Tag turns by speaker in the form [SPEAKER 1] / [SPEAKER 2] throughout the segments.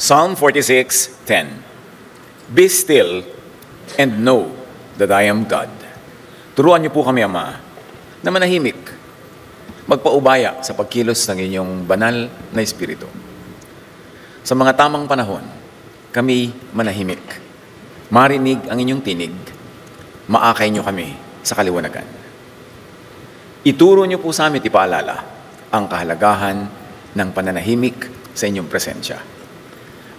[SPEAKER 1] Psalm 46:10. Be still and know that I am God. Turuan niyo po kami, Ama, na manahimik, magpaubaya sa pagkilos ng inyong banal na Espiritu. Sa mga tamang panahon, kami manahimik, marinig ang inyong tinig, maakay niyo kami sa kaliwanagan. Ituro niyo po sa amin, ipaalala, ang kahalagahan ng pananahimik sa inyong presensya.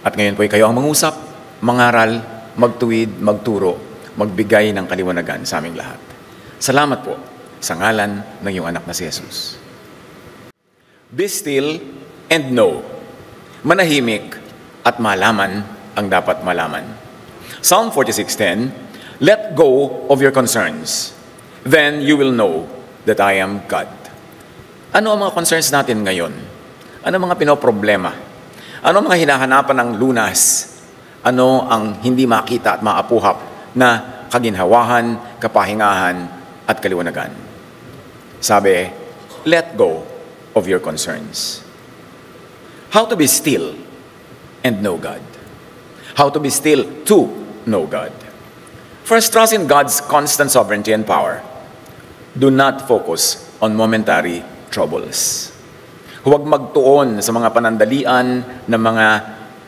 [SPEAKER 1] At ngayon po ay kayo ang mangusap, mangaral, magtuwid, magturo, magbigay ng kaliwanagan sa aming lahat. Salamat po sa ngalan ng iyong anak na si Jesus. Be still and know. Manahimik at malaman ang dapat malaman. Psalm 46:10, let go of your concerns. Then you will know that I am God. Ano ang mga concerns natin ngayon? Ano ang mga pinoproblema? Ano ang mga hinahanapan ng lunas? Ano ang hindi makita at maapuhap na kaginhawahan, kapahingahan, at kaliwanagan? Sabi, let go of your concerns. How to be still and know God. How to be still to know God. First, trust in God's constant sovereignty and power. Do not focus on momentary troubles. Huwag magtuon sa mga panandalian ng mga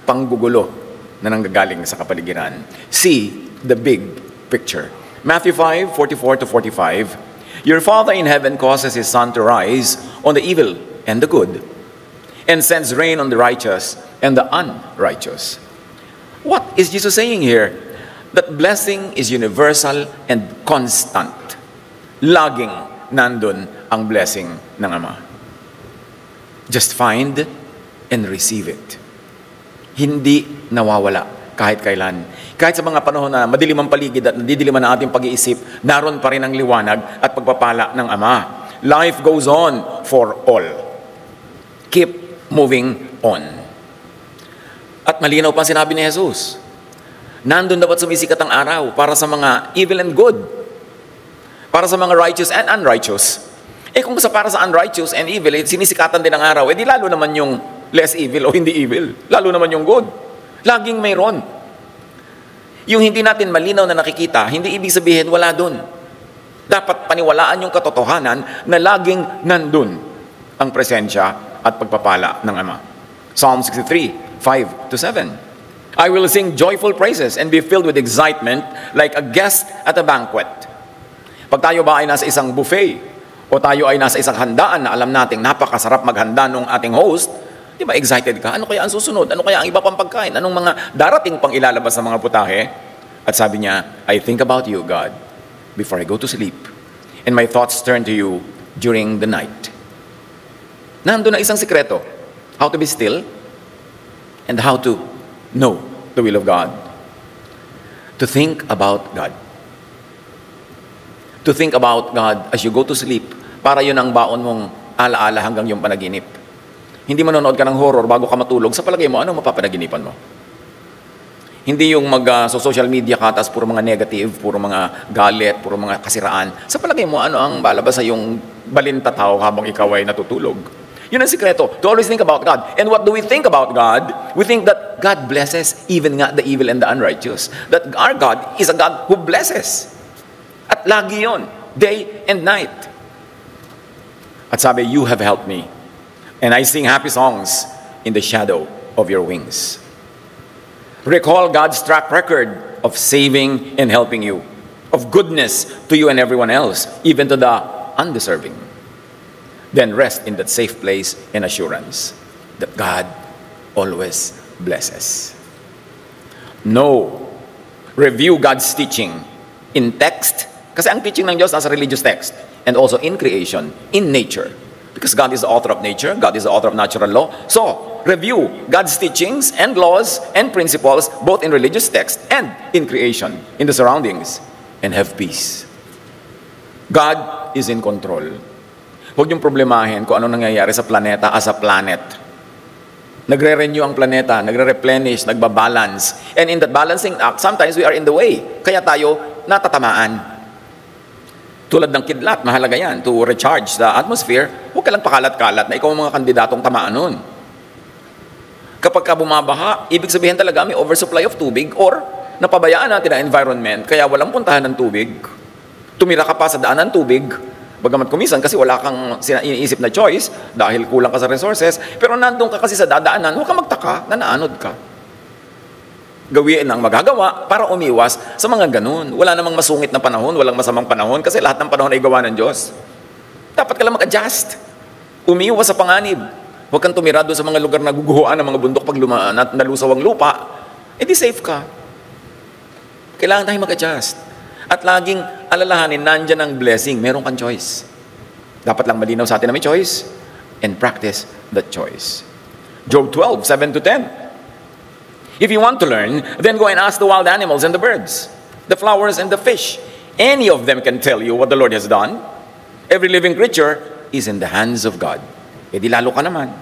[SPEAKER 1] panggugulo na nanggagaling sa kapaligiran. See the big picture. Matthew 5:44-45, your Father in heaven causes His sun to rise on the evil and the good, and sends rain on the righteous and the unrighteous. What is Jesus saying here? That blessing is universal and constant. Laging nandun ang blessing ng Ama. Just find and receive it. Hindi nawawala kahit kailan. Kahit sa mga panahon na madilim ang paligid at nadidiliman ang ating pag-iisip, naroon pa rin ang liwanag at pagpapala ng Ama. Life goes on for all. Keep moving on. At malinaw pa sinabi ni Jesus, nandun dapat sumisikat ang araw para sa mga evil and good, para sa mga righteous and unrighteous. Kung para sa unrighteous and evil, sinisikatan din ang araw, di lalo naman yung less evil o hindi evil. Lalo naman yung good. Laging mayroon. Yung hindi natin malinaw na nakikita, hindi ibig sabihin wala dun. Dapat paniwalaan yung katotohanan na laging nandun ang presensya at pagpapala ng Ama. Psalm 63:5-7. I will sing joyful praises and be filled with excitement like a guest at a banquet. Pag tayo ba ay nasa isang buffet, o tayo ay nasa isang handaan na alam nating napakasarap maghanda ng ating host, di ba excited ka? Ano kaya ang susunod? Ano kaya ang iba pang pagkain? Anong mga darating pang ilalabas sa mga putahe? At sabi niya, I think about you, God, before I go to sleep. And my thoughts turn to you during the night. Nandun na isang sikreto. How to be still and how to know the will of God. To think about God. To think about God as you go to sleep, para yun ang baon mong alaala hanggang yung panaginip. Hindi manonood ka ng horror bago ka matulog, sa palagay mo, ano mapapanaginipan mo? Hindi yung social media ka, tapos puro mga negative, puro mga galit, puro mga kasiraan. Sa palagay mo, ano ang balabas sa yung balintataw habang ikaw ay natutulog? Yun ang sikreto, to always think about God. And what do we think about God? We think that God blesses even nga the evil and the unrighteous. That our God is a God who blesses. At lagi yon, day and night. At sabi, you have helped me. And I sing happy songs in the shadow of your wings. Recall God's track record of saving and helping you, of goodness to you and everyone else, even to the undeserving. Then rest in that safe place and assurance that God always blesses. No. Review God's teaching in text, kasi ang teaching ng Diyos nasa religious text, and also in creation, in nature. Because God is the author of nature, God is the author of natural law. So, review God's teachings and laws and principles, both in religious text and in creation, in the surroundings, and have peace. God is in control. Huwag niyong problemahin kung ano nangyayari sa planeta as a planet. Nagre-renew ang planeta, nagre-replenish, nagbabalance. And in that balancing act, sometimes we are in the way. Kaya tayo natatamaan. Tulad ng kidlat, mahalaga yan, to recharge the atmosphere. Huwag ka lang pakalat-kalat na ikaw ang mga kandidatong tamaan nun. Kapag ka bumabaha, ibig sabihin talaga may oversupply of tubig or napabayaan natin ang environment, kaya walang puntahan ng tubig. Tumira ka pa sa daan ng tubig, bagamat kumisan kasi wala kang iniisip na choice dahil kulang ka sa resources, pero nandun ka kasi sa dadaanan, huwag ka magtaka na naanod ka. Gawin ang magagawa para umiwas sa mga ganun. Wala namang masungit na panahon, walang masamang panahon kasi lahat ng panahon ay gawa ng Diyos. Dapat ka lang mag-adjust. Umiwas sa panganib. Huwag kang tumira doon sa mga lugar na guguhuan ng mga bundok pag nalusaw ang lupa. Eh di safe ka. Kailangan tayong mag-adjust. At laging alalahanin, nandyan ang blessing. Meron kang choice. Dapat lang malinaw sa atin na may choice and practice that choice. Job 12, 7-10. If you want to learn, then go and ask the wild animals and the birds, the flowers and the fish. Any of them can tell you what the Lord has done. Every living creature is in the hands of God. Eh di lalo ka naman.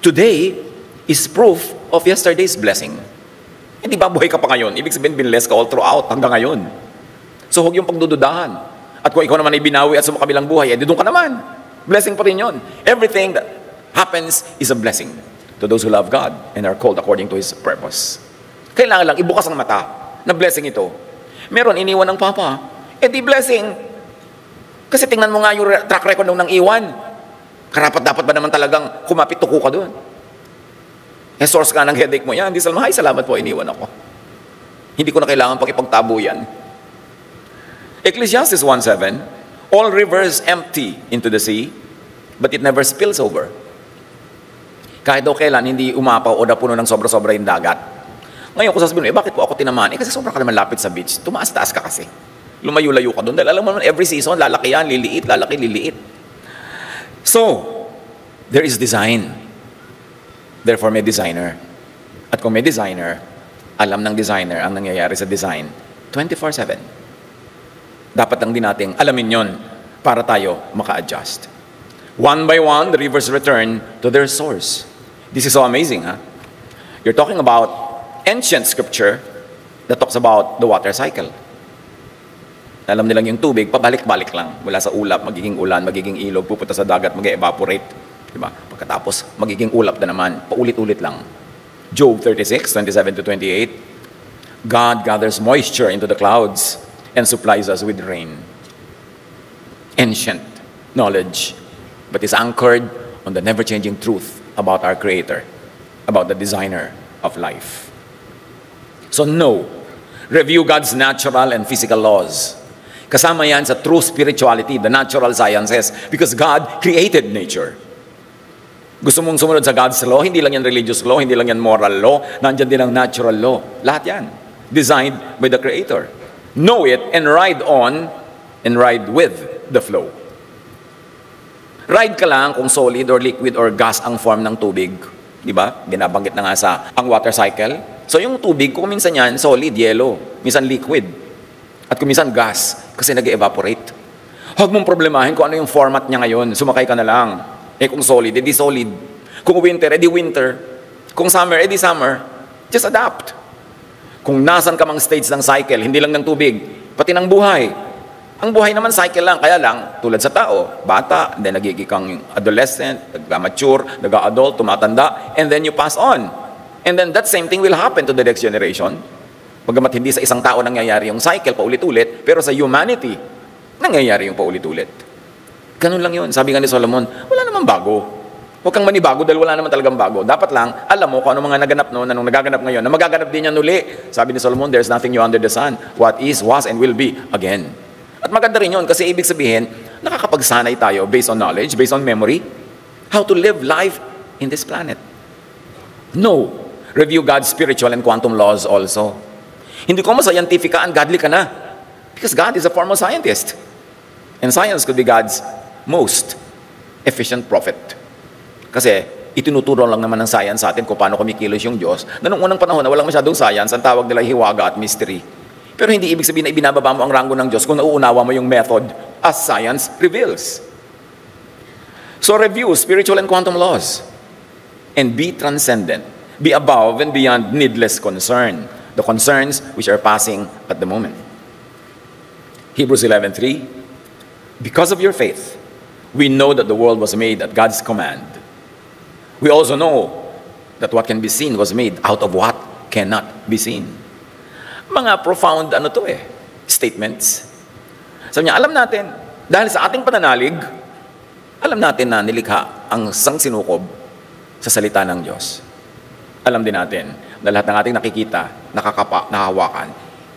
[SPEAKER 1] Today is proof of yesterday's blessing. Hindi ba buhay ka pa ngayon? Ibig sabihin, binless ka all throughout hanggang ngayon. So huwag yung pagdududahan. At kung ikaw naman ay binawi at sumakabilang buhay, eh doon ka naman. Blessing pa rin yun. Everything that happens is a blessing to those who love God and are called according to His purpose. Kailangan lang ibukas ang mata na blessing ito. Meron iniwan ng Papa. Eh di blessing. Kasi tingnan mo nga yung track record nung nang iwan. Karapat dapat ba naman talagang kumapit tuko ka doon? Eh, source ka ng headache mo yan. Hindi salmahay, salamat po, iniwan ako. Hindi ko na kailangan pang ipagtabo yan. Ecclesiastes 1:7, all rivers empty into the sea, but it never spills over. Kahit daw kailan, hindi umapaw o napuno ng sobra-sobra yung dagat. Ngayon, kung sasabihin mo, bakit po ako tinamaan? Kasi sobra ka naman lapit sa beach. Tumaas-taas ka kasi. Lumayo-layo ka doon. Dahil alam mo naman, every season, lalaki yan, liliit, lalaki, liliit. So, there is design. Therefore, may designer. At kung may designer, alam ng designer ang nangyayari sa design 24/7. Dapat lang din nating alamin yon para tayo maka-adjust. One by one, the rivers return to their source. This is so amazing, huh? You're talking about ancient scripture that talks about the water cycle. Alam nilang yung tubig, pabalik-balik lang. Mula sa ulap, magiging ulan, magiging ilog, pupunta sa dagat, mag-evaporate. Diba? Pagkatapos, magiging ulap na naman. Paulit-ulit lang. Job 36, 27-28. God gathers moisture into the clouds and supplies us with rain. Ancient knowledge, but is anchored on the never-changing truth about our Creator, about the designer of life. So no, review God's natural and physical laws. Kasama yan sa true spirituality, the natural sciences, because God created nature. Gusto mong sumunod sa God's law, hindi lang yan religious law, hindi lang yan moral law, nandyan din ang natural law. Lahat yan, designed by the Creator. Know it and ride on and ride with the flow. Ride ka lang kung solid or liquid or gas ang form ng tubig. Di ba? Binabanggit na nga sa ang water cycle. So yung tubig, kung minsan yan, solid, yellow, minsan liquid. At kung minsan gas, kasi nag-evaporate. Huwag mong problemahin kung ano yung format niya ngayon. Sumakay ka na lang. Eh kung solid, edi solid. Kung winter, edi winter. Kung summer, edi summer. Just adapt. Kung nasan ka mang stage ng cycle, hindi lang ng tubig, pati ng buhay. Ang buhay naman cycle lang, kaya lang, tulad sa tao, bata, then nagiging kang adolescent, nag-mature, nag-adult, tumatanda, and then you pass on. And then that same thing will happen to the next generation. Bagamat hindi sa isang tao nangyayari yung cycle paulit-ulit, pero sa humanity, nangyayari yung paulit-ulit. Ganun lang yun. Sabi nga ni Solomon, wala namang bago. Huwag kang manibago dahil wala naman talagang bago. Dapat lang, alam mo kung ano mga naganap noon, anong nagaganap ngayon, na magaganap din yan uli. Sabi ni Solomon, there's nothing new under the sun. What is, was, and will be again. At maganda rin yun kasi ibig sabihin, nakakapagsanay tayo based on knowledge, based on memory, how to live life in this planet. No. Review God's spiritual and quantum laws also. Hindi ko scientific ka, ungodly ka na. Because God is a formal scientist. And science could be God's most efficient prophet. Kasi itinuturo lang naman ng science sa atin kung paano kumikilos yung Diyos. Na nung unang panahon na walang masyadong science, ang tawag nila hiwaga at mystery. Pero hindi ibig sabihin na ibinababa mo ang ranggo ng Diyos kung nauunawa mo yung method as science reveals. So review spiritual and quantum laws. And be transcendent. Be above and beyond needless concern. The concerns which are passing at the moment. Hebrews 11:3. Because of your faith, we know that the world was made at God's command. We also know that what can be seen was made out of what cannot be seen. Mga profound statements. Sabi niya, alam natin, dahil sa ating pananalig, alam natin na nilikha ang sangsinukob sa salita ng Diyos. Alam din natin na lahat ng ating nakikita, nakakapa, nakahawakan,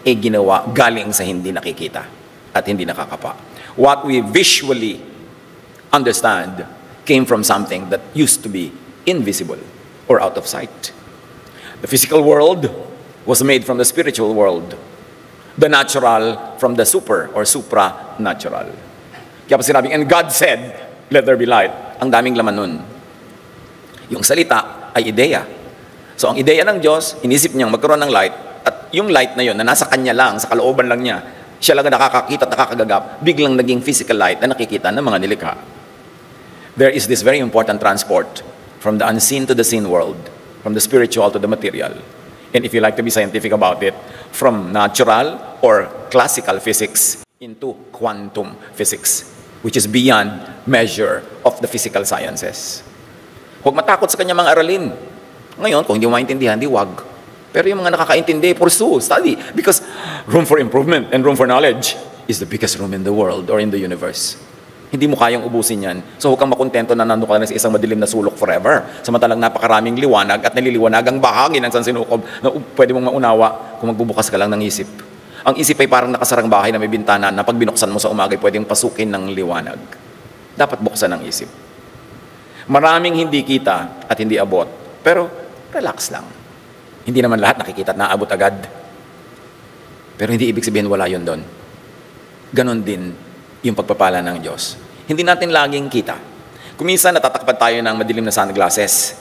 [SPEAKER 1] ginawa galing sa hindi nakikita at hindi nakakapa. What we visually understand came from something that used to be invisible or out of sight. The physical world was made from the spiritual world. The natural from the super or supranatural. Kaya pa sinabing, and God said, let there be light. Ang daming laman nun. Yung salita ay ideya. So ang ideya ng Diyos, inisip niyang magkaroon ng light, at yung light na yun, na nasa kanya lang, sa kalooban lang niya, siya lang nakakakita at nakakagagap, biglang naging physical light na nakikita ng mga nilikha. There is this very important transport from the unseen to the seen world, from the spiritual to the material. And if you like to be scientific about it, from natural or classical physics into quantum physics, which is beyond measure of the physical sciences. Huwag matakot sa kanyang mga aralin. Ngayon, kung hindi mo maintindihan, di wag. Pero yung mga nakakaintindi, pursue, study. Because room for improvement and room for knowledge is the biggest room in the world or in the universe. Hindi mo kayang ubusin yan. So huwag kang makontento na nandun ka na sa isang madilim na sulok forever. Samantalang napakaraming liwanag at naliliwanag ang bahagi ng sansinukob na pwede mong maunawa kung magbubukas ka lang ng isip. Ang isip ay parang nakasarang bahay na may bintana na pag binuksan mo sa umaga, pwedeng pasukin ng liwanag. Dapat buksan ang isip. Maraming hindi kita at hindi abot. Pero relax lang. Hindi naman lahat nakikita at naabot agad. Pero hindi ibig sabihin wala yun doon. Ganon din yung pagpapala ng Diyos. Hindi natin laging kita. Kuminsan natatakpan tayo ng madilim na sunglasses,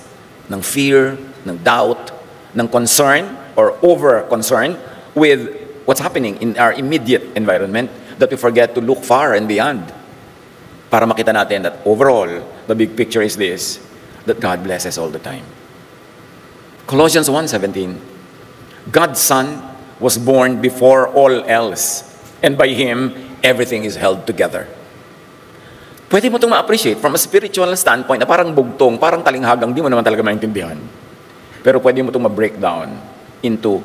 [SPEAKER 1] ng fear, ng doubt, ng concern or over-concern with what's happening in our immediate environment that we forget to look far and beyond. Para makita natin that overall, the big picture is this, that God blesses all the time. Colossians 1:17, God's Son was born before all else, and by Him, everything is held together. Pwede mo itong ma-appreciate from a spiritual standpoint na parang bugtong, parang talinghagang, di mo naman talaga maintindihan. Pero pwede mo itong ma-break down into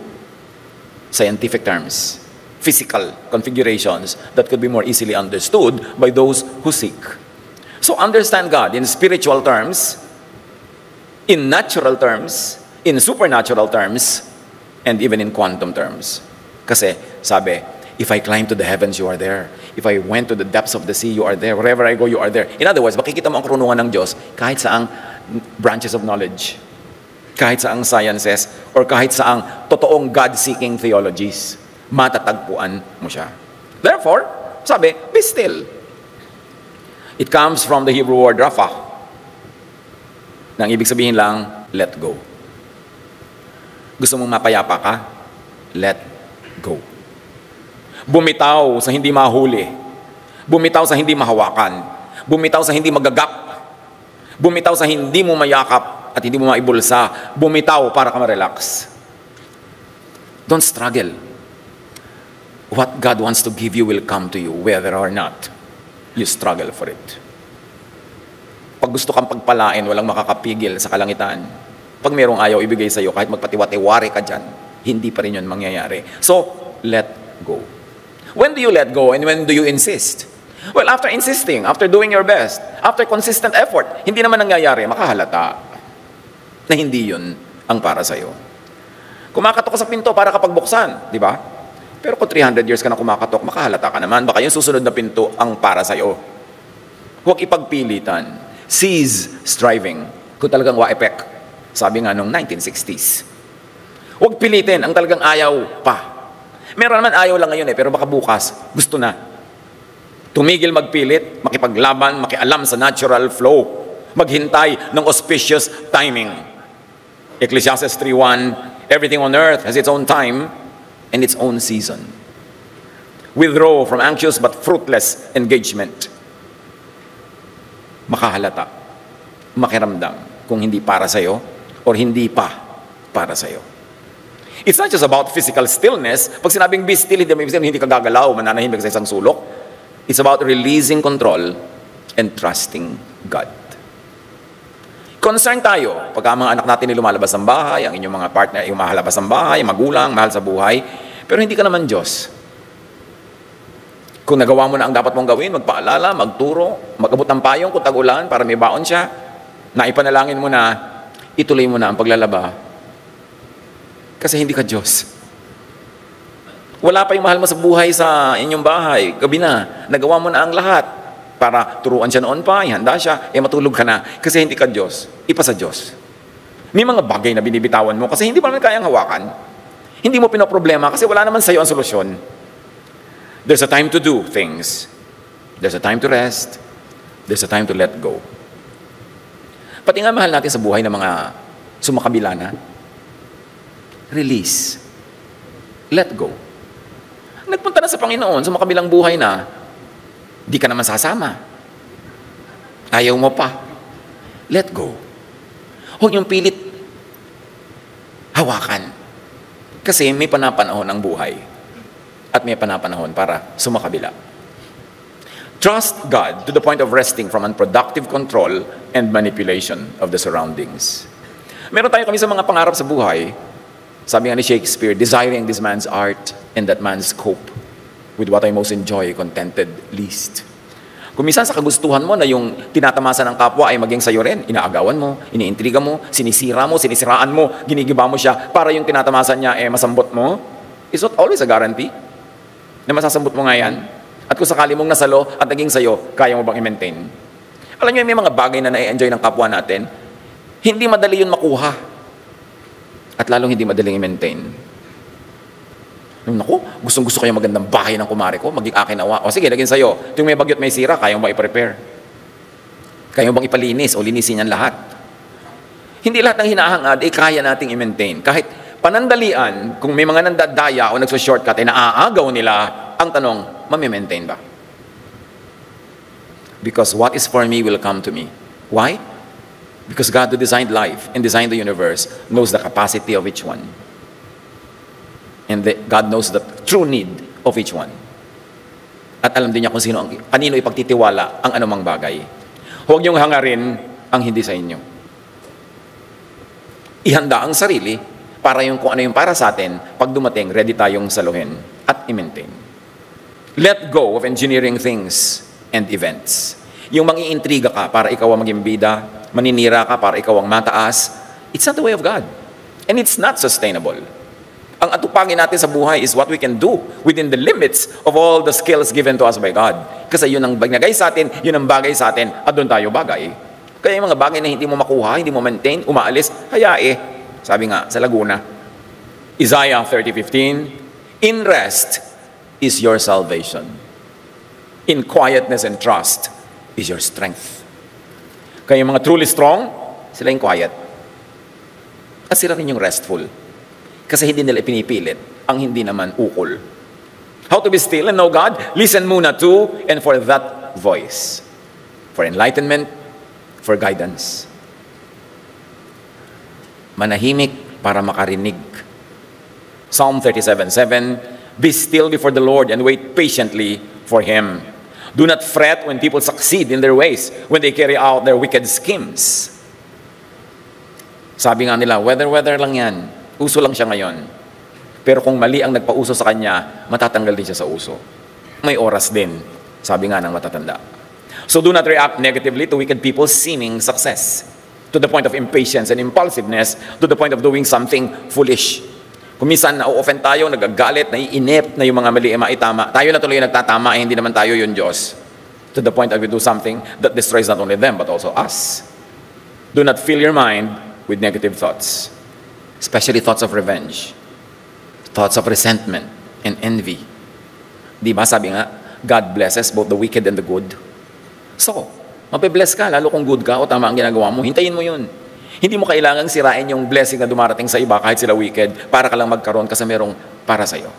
[SPEAKER 1] scientific terms, physical configurations that could be more easily understood by those who seek. So understand God in spiritual terms, in natural terms, in supernatural terms, and even in quantum terms. Kasi sabi, if I climb to the heavens, you are there. If I went to the depths of the sea, you are there. Wherever I go, you are there. In other words, makikita mo ang karunungan ng Diyos kahit saang branches of knowledge, kahit saang sciences, or kahit saang totoong God-seeking theologies. Matatagpuan mo siya. Therefore, sabi, be still. It comes from the Hebrew word rapha. Nang ibig sabihin lang, let go. Gusto mong mapayapa ka? Let go. Bumitaw sa hindi mahuli. Bumitaw sa hindi mahawakan. Bumitaw sa hindi magagap. Bumitaw sa hindi mo mayakap at hindi mo maibulsa. Bumitaw para ka ma-relax. Don't struggle. What God wants to give you will come to you whether or not you struggle for it. Pag gusto kang pagpalain, walang makakapigil sa kalangitan. Pag mayroong ayaw ibigay sa iyo, kahit magpatiwati-wari ka dyan, hindi pa rin yun mangyayari. So, let go. When do you let go and when do you insist? Well, after insisting, after doing your best, after consistent effort, hindi naman nangyayari, makahalata na hindi yun ang para sa iyo. Kumakatok ka sa pinto para kapag buksan, di ba? Pero kung 300 years ka na kumakatok, makahalata ka naman. Baka yung susunod na pinto ang para sa iyo. Huwag ipagpilitan. Cease striving. Kung talagang wa-epek. Sabi nga nung 1960s. Huwag pilitin ang talagang ayaw pa. Meron naman ayaw lang ngayon pero baka bukas, gusto na. Tumigil magpilit, makipaglaban, makialam sa natural flow. Maghintay ng auspicious timing. Ecclesiastes 3:1, everything on earth has its own time and its own season. Withdraw from anxious but fruitless engagement. Makahalata, makiramdam kung hindi para sa'yo or hindi pa para sa'yo. It's not just about physical stillness. Pag sinabing be still, hindi ka gagalaw, mananahimik ka sa isang sulok. It's about releasing control and trusting God. Concern tayo pagka mga anak natin ay lumalabas ng bahay, ang inyong mga partner ay mahalabas ng bahay, magulang, mahal sa buhay, pero hindi ka naman Diyos. Kung nagawa mo na ang dapat mong gawin, magpaalala, magturo, mag-abot ng payong kung tag-ulan para may baon siya, naipanalangin mo na, ituloy mo na ang paglalaba. Kasi hindi ka Diyos. Wala pa yung mahal mo sa buhay sa inyong bahay, gabi na, nagawa mo na ang lahat. Para turuan siya noon pa, ihanda siya, matulog ka na. Kasi hindi ka Diyos, ipa sa Diyos. May mga bagay na binibitawan mo kasi hindi mo naman kayang hawakan. Hindi mo pinoproblema kasi wala naman sa'yo ang solusyon. There's a time to do things. There's a time to rest. There's a time to let go. Pati nga mahal natin sa buhay ng mga sumakabila na. Release. Let go. Nagpunta na sa Panginoon, sumakabilang buhay na, di ka naman sasama. Ayaw mo pa. Let go. Huwag yung pilit hawakan. Kasi may panapanahon ang buhay. At may panapanahon para sumakabila. Trust God to the point of resting from unproductive control and manipulation of the surroundings. Meron tayo kami sa mga pangarap sa buhay. Sabi nga ni Shakespeare, desiring this man's art and that man's cope with what I most enjoy, contented least. Kung minsan sa kagustuhan mo na yung tinatamasa ng kapwa ay maging sayo rin, inaagawan mo, iniintriga mo, sinisiraan mo, ginigiba mo siya para yung tinatamasa niya masambot mo, is not always a guarantee na masasambot mo nga yan. At kung sakali mong nasalo at naging sayo, kaya mo bang i-maintain? Alam niyo, may mga bagay na na-enjoy ng kapwa natin, hindi madali yun makuha. At lalong hindi madaling i-maintain. Naku, gustong-gusto ko yung magandang bahay ng kumare ko, maging akin awa. O sige, naging sa'yo. Ito yung may bagyo't may sira, kaya mo ba i-prepare? Kaya mo bang ipalinis o linisin yan lahat? Hindi lahat ng hinahangad ay kaya nating i-maintain. Kahit panandalian, kung may mga nandadaya o nagsushortcut ay naaagaw nila, ang tanong, mami-maintain ba? Because what is for me will come to me. Why? Because God who designed life and designed the universe knows the capacity of each one. And God knows the true need of each one. At alam din niya kung kanino ipagtitiwala ang anumang bagay. Huwag niyong hangarin ang hindi sa inyo. Ihanda ang sarili para yung kung ano yung para sa atin, pag dumating, ready tayong saluhin at i-maintain. Let go of engineering things and events. Yung mangiintriga ka para ikaw ang maging bida, maninira ka para ikaw ang mataas, it's not the way of God. And it's not sustainable. Ang atupagin natin sa buhay is what we can do within the limits of all the skills given to us by God. Kasi yun ang binagay sa atin, yun ang bagay sa atin, at doon tayo bagay. Kaya yung mga bagay na hindi mo makuha, hindi mo maintain, umaalis, hayae. Sabi nga sa Laguna, Isaiah 30:15, in rest is your salvation. In quietness and trust is your strength. Kaya yung mga truly strong, sila yung quiet. At sila rin yung restful. Kasi hindi nila pinipilit ang hindi naman ukol. How to be still and know God? Listen muna to and for that voice. For enlightenment, for guidance. Manahimik para makarinig. Psalm 37:7, be still before the Lord and wait patiently for Him. Do not fret when people succeed in their ways, when they carry out their wicked schemes. Sabi nga nila, weather lang yan. Uso lang siya ngayon. Pero kung mali ang nagpauso sa kanya, matatanggal din siya sa uso. May oras din, sabi nga ng matatanda. So do not react negatively to wicked people's seeming success, to the point of impatience and impulsiveness, to the point of doing something foolish. Kung minsan na-offend tayo, nagagalit, naiinip na yung mga mali ay maitama, tayo na tuloy nagtatama, hindi naman tayo yung Diyos. To the point that we do something that destroys not only them, but also us. Do not fill your mind with negative thoughts. Especially thoughts of revenge, thoughts of resentment and envy. Di ba sabi nga, God blesses both the wicked and the good. So, mapibless ka, lalo kung good ka o tama ang ginagawa mo, hintayin mo yun. Hindi mo kailangang sirain yung blessing na dumarating sa iba kahit sila wicked para ka lang magkaroon kasi merong para sa'yo.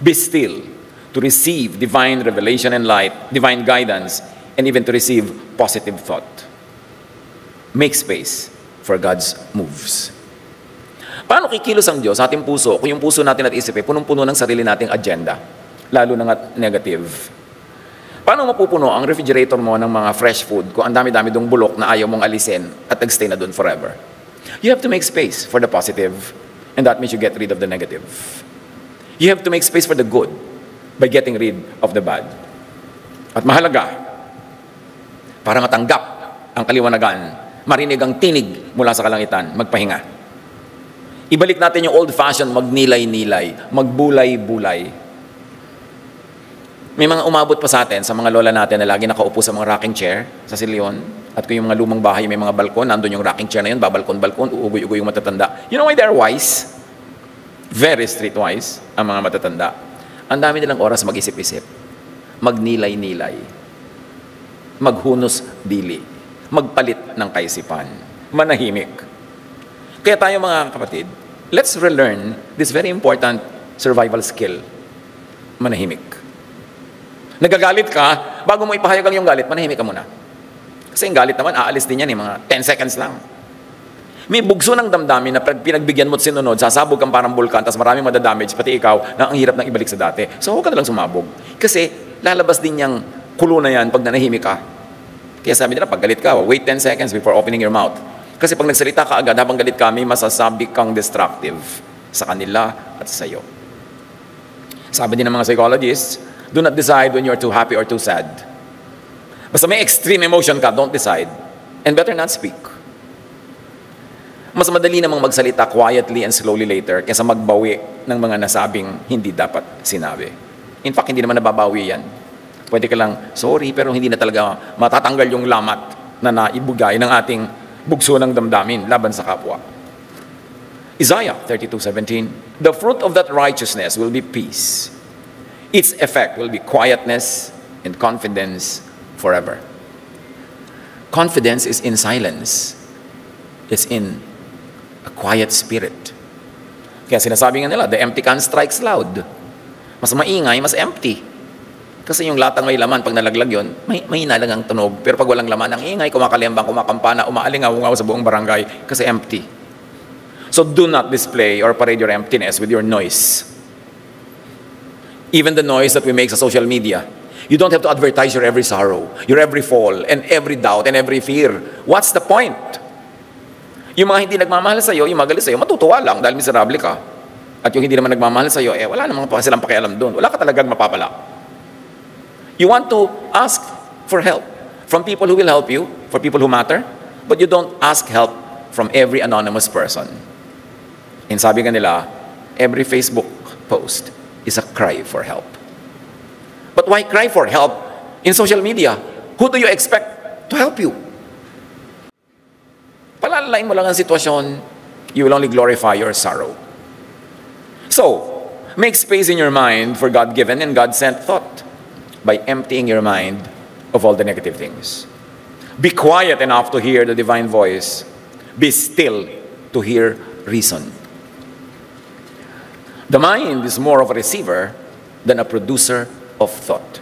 [SPEAKER 1] Be still to receive divine revelation and light, divine guidance, and even to receive positive thought. Make space for God's moves. Paano kikilos ang Diyos sa ating puso kung yung puso natin at isip punong-puno ng sarili nating agenda, lalo na nga negative? Paano mapupuno ang refrigerator mo ng mga fresh food kung ang dami-dami dong bulok na ayaw mong alisin at nagstay na doon forever? You have to make space for the positive, and that means you get rid of the negative. You have to make space for the good by getting rid of the bad. At mahalaga, para matanggap ang kaliwanagan, marinig ang tinig mula sa kalangitan, magpahinga. Ibalik natin yung old-fashioned magnilay-nilay, magbulay-bulay. May mga umabot pa sa atin, sa mga lola natin na lagi nakaupo sa mga rocking chair sa Silion. At kung yung mga lumang bahay may mga balkon, nandun yung rocking chair na yun, babalkon-balkon, uugoy-ugoy yung matatanda. You know why they're wise? Very streetwise, ang mga matatanda. Ang dami nilang oras mag-isip-isip, magnilay-nilay, maghunos dili, magpalit ng kaisipan, manahimik. Kaya tayo mga kapatid, let's relearn this very important survival skill, manahimik. Nagagalit ka, bago mo ipahayag ang iyong galit, manahimik ka muna. Kasi yung galit naman, aalis din yan, mga 10 seconds lang. May bugso ng damdamin na pinagbigyan mo at sinunod, sasabog kang parang bulkan, tapos maraming madadamage, pati ikaw, na ang hirap nang ibalik sa dati. So huwag ka na lang sumabog. Kasi lalabas din yung kulo na yan pag nanahimik ka. Kaya sabi nila, pag galit ka, wait 10 seconds before opening your mouth. Kasi pag nagsalita ka agad, habang galit ka, may masasabi kang destructive sa kanila at sa iyo. Sabi din ng mga psychologists, do not decide when you're too happy or too sad. Basta may extreme emotion ka, don't decide. And better not speak. Mas madali namang magsalita quietly and slowly later kaysa magbawi ng mga nasabing hindi dapat sinabi. In fact, hindi naman nababawi yan. Pwede ka lang, sorry, pero hindi na talaga matatanggal yung lamat na naibugay ng ating bugso ng damdamin laban sa kapwa. Isaiah 32:17, the fruit of that righteousness will be peace. Its effect will be quietness and confidence forever. Confidence is in silence. It's in a quiet spirit. Kaya sinasabi nga nila, the empty can strikes loud. Mas maingay, mas empty. Kasi yung latang may laman, pag nalaglag yun, may lang ang tunog. Pero pag walang laman, ang ingay, kumakaliambang, kumakampana, umaalingaw sa buong barangay, kasi empty. So do not display or parade your emptiness with your noise. Even the noise that we make sa social media. You don't have to advertise your every sorrow, your every fall, and every doubt, and every fear. What's the point? Yung mga hindi nagmamahal sa'yo, yung magalit sa'yo, matutuwa lang dahil miserable ka. At yung hindi naman nagmamahal sa'yo, wala namang silang pakialam doon. Wala ka talagang mapapala. You want to ask for help from people who will help you, for people who matter, but you don't ask help from every anonymous person. And sabi nga nila, every Facebook post is a cry for help. But why cry for help in social media? Who do you expect to help you? Palalain mo lang ang sitwasyon, you will only glorify your sorrow. So, make space in your mind for God-given and God-sent thought by emptying your mind of all the negative things. Be quiet enough to hear the divine voice. Be still to hear reason. The mind is more of a receiver than a producer of thought.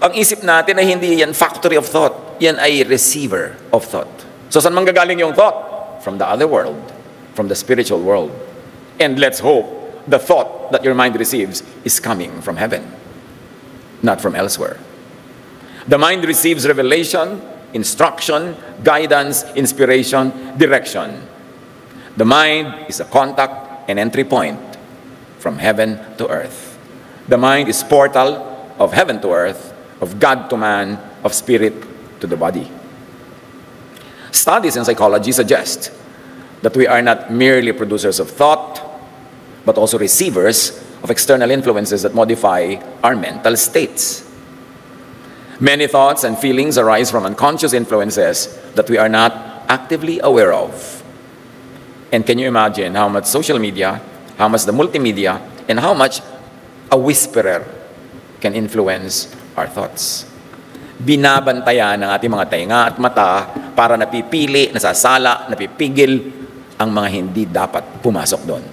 [SPEAKER 1] Ang isip natin ay hindi yan factory of thought. Yan ay receiver of thought. So saan manggagaling yung thought? From the other world, from the spiritual world. And let's hope the thought that your mind receives is coming from heaven, not from elsewhere. The mind receives revelation, instruction, guidance, inspiration, direction. The mind is a contact and entry point from heaven to earth. The mind is portal of heaven to earth, of God to man, of spirit to the body. Studies in psychology suggest that we are not merely producers of thought, but also receivers of external influences that modify our mental states. Many thoughts and feelings arise from unconscious influences that we are not actively aware of. And can you imagine how much social media, how much the multimedia, and how much a whisperer can influence our thoughts? Binabantayan ng ating mga tainga at mata para napipili, nasasala, napipigil ang mga hindi dapat pumasok doon.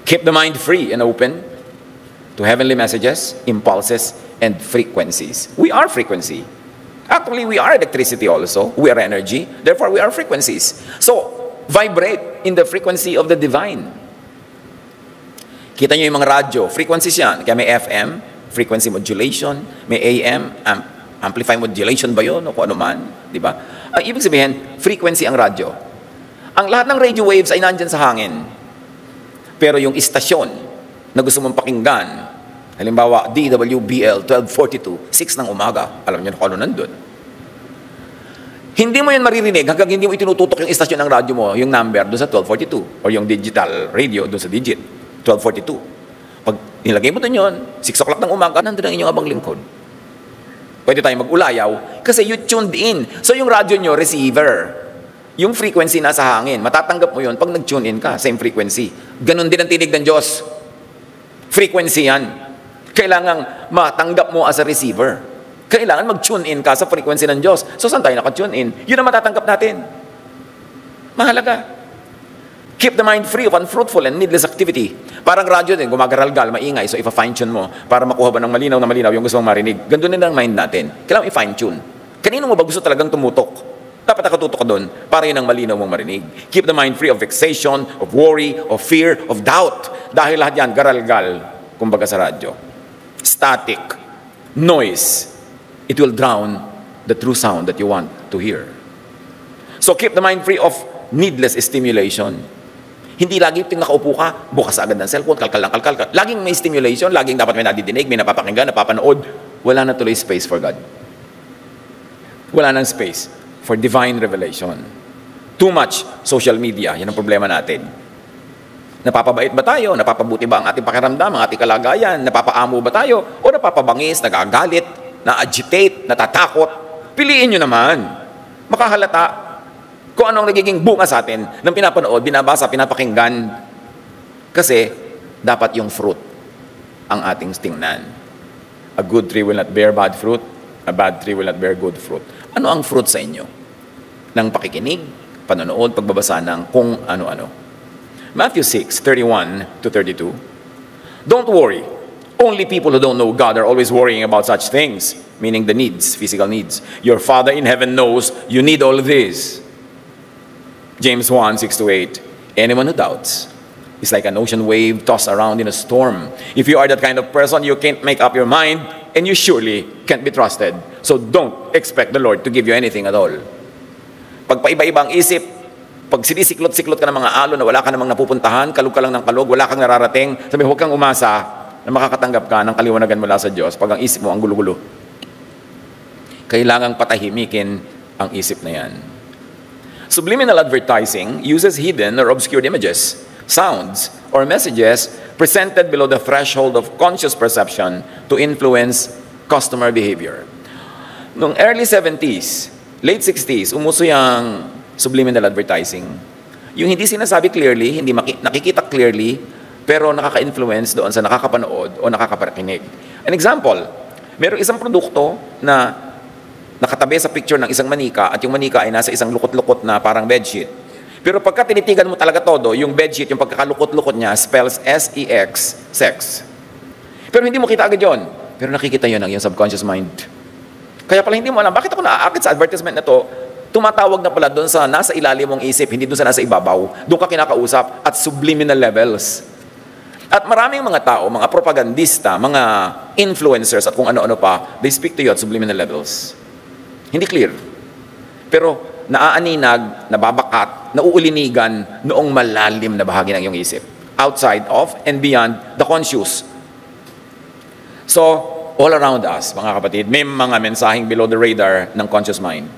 [SPEAKER 1] Keep the mind free and open to heavenly messages, impulses, and frequencies. We are frequency. Actually, we are electricity also. We are energy. Therefore, we are frequencies. So, vibrate in the frequency of the divine. Kita nyo yung mga radyo. Frequencies yan. Kaya may FM, frequency modulation, may AM, amplify modulation ba yun o kung ano man, di ba? Ang ibig sabihin, frequency ang radyo. Ang lahat ng radio waves ay nandyan sa hangin. Pero yung istasyon na gusto mong pakinggan, halimbawa DWBL 1242, 6 ng umaga, alam niyo na kung ano nandun. Hindi mo yun maririnig hanggang hindi mo itinututok yung istasyon ng radyo mo, yung number doon sa 1242 or yung digital radio doon sa digit 1242. Pag nilagay mo doon yun, 6 o'clock ng umaga, nandun ang inyong abang lingkod. Pwede tayong mag-ulayaw kasi you tuned in. So yung radyo nyo, receiver. Yung frequency nasa hangin, matatanggap mo yun pag nag-tune in ka, same frequency. Ganon din ang tinig ng Diyos. Frequency yan. Kailangang matanggap mo as a receiver. Kailangan mag-tune in ka sa frequency ng Diyos. So, saan tayo naka-tune in? Yun ang matatanggap natin. Mahalaga. Keep the mind free of unfruitful and needless activity. Parang radyo din, gumagaral-gal, maingay. So, ipa-fine-tune mo para makuha ba ng malinaw na malinaw yung gusto mong marinig. Ganun din ang mind natin. Kailangan i-fine-tune. Kanino mo ba gusto talagang tumutok? Dapat nakatutok ka doon para yun ang malinaw mong marinig. Keep the mind free of vexation, of worry, of fear, of doubt. Dahil lahat yan, garal-gal, kumbaga sa radyo. Static, noise. It will drown the true sound that you want to hear. So keep the mind free of needless stimulation. Hindi lagi ting nakaupo ka, bukas agad ng cellphone, kalkal. Laging may stimulation, laging dapat may nadidinig, may napapakinggan, napapanood. Wala na tuloy space for God. Wala nang space for divine revelation. Too much social media, yan ang problema natin. Napapabait ba tayo? Napapabuti ba ang ating pakiramdam, ang ating kalagayan? Napapaamo ba tayo? O napapabangis, nagagalit, na-agitate, natatakot? Piliin nyo naman. Makahalata kung anong nagiging bunga sa atin ng pinapanood, binabasa, pinapakinggan. Kasi dapat yung fruit ang ating tingnan. A good tree will not bear bad fruit. A bad tree will not bear good fruit. Ano ang fruit sa inyo? Ng pakikinig, panonood, pagbabasa ng kung ano-ano. Matthew 6:31-32. Don't worry. Only people who don't know God are always worrying about such things, meaning the needs, physical needs. Your Father in heaven knows you need all of this. James 1:6-8. Anyone who doubts is like an ocean wave tossed around in a storm. If you are that kind of person, you can't make up your mind, and you surely can't be trusted. So don't expect the Lord to give you anything at all. Pag paiba-iba ang isip, pag sinisiklot-siklot ka ng mga alon na wala ka namang napupuntahan, kalug ka lang ng kalug, wala kang nararating, sabi, huwag kang umasa na makakatanggap ka ng kaliwanagan mula sa Diyos pag ang isip mo ang gulo-gulo. Kailangang patahimikin ang isip na yan. Subliminal advertising uses hidden or obscured images, sounds, or messages presented below the threshold of conscious perception to influence customer behavior. Noong early 70s, late 60s, umuso yung subliminal advertising. Yung hindi sinasabi clearly, hindi nakikita clearly, pero nakaka-influence doon sa nakakapanood o nakakapakinig. An example, mayroong isang produkto na nakatabi sa picture ng isang manika at yung manika ay nasa isang lukot-lukot na parang bedsheet. Pero pagka tinitigan mo talaga todo, yung bedsheet, yung pagkakalukot-lukot niya, spells S-E-X, sex. Pero hindi mo kita agad yun. Pero nakikita yun ng iyong subconscious mind. Kaya pala hindi mo alam, bakit ako naaakit sa advertisement na to? Tumatawag na pala doon sa nasa ilalim mong isip, hindi doon sa nasa ibabaw. Doon ka kinakausap at subliminal levels. At maraming mga tao, mga propagandista, mga influencers at kung ano-ano pa, they speak to you at subliminal levels. Hindi clear. Pero naaaninag, nababakat, nauulinigan noong malalim na bahagi ng iyong isip. Outside of and beyond the conscious. So, all around us, mga kapatid, may mga mensaheng below the radar ng conscious mind.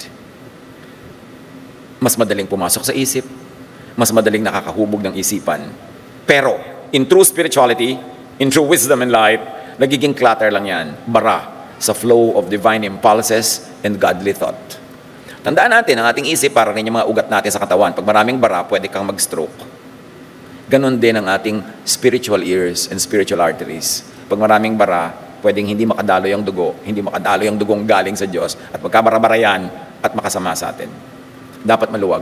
[SPEAKER 1] Mas madaling pumasok sa isip, mas madaling nakakahubog ng isipan. Pero, in true spirituality, in true wisdom and light, nagiging clutter lang yan, bara sa flow of divine impulses and godly thought. Tandaan natin, ang ating isip para rin yung mga ugat natin sa katawan. Pag maraming bara, pwede kang mag-stroke. Ganon din ang ating spiritual ears and spiritual arteries. Pag maraming bara, pwedeng hindi makadalo yung dugo, hindi makadalo yung dugong galing sa Diyos, at magkabara-bara yan at makasama sa atin. Dapat maluwag.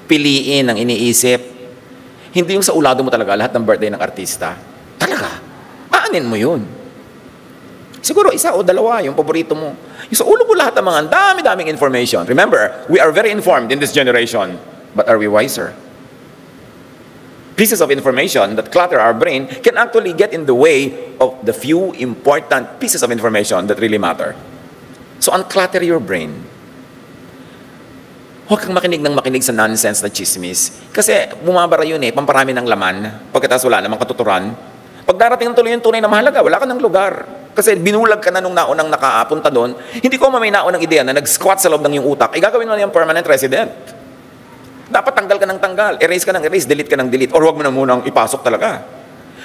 [SPEAKER 1] Piliin ang iniisip. Hindi yung sa ulado mo talaga, lahat ng birthday ng artista. Talaga, aanin mo yun. Siguro isa o dalawa, yung paborito mo. Yung sa ulo ko lahat ng mga dami-daming information. Remember, we are very informed in this generation. But are we wiser? pieces of information that clutter our brain can actually get in the way of the few important pieces of information that really matter. So unclutter your brain. Huwag kang makinig sa nonsense na chismis. Kasi bumabara yun pamparami ng laman, pagkatapos wala namang katuturan. Pag darating ng tuloy yung tunay na mahalaga, wala ka ng lugar. Kasi binulag ka na nung naunang nakaapunta doon, hindi ko may naunang ideya na nag-squat sa loob ng iyong utak, gagawin mo na yung permanent resident. Dapat tanggal ka ng tanggal, erase ka ng erase, delete ka ng delete, or huwag mo na munang ipasok talaga.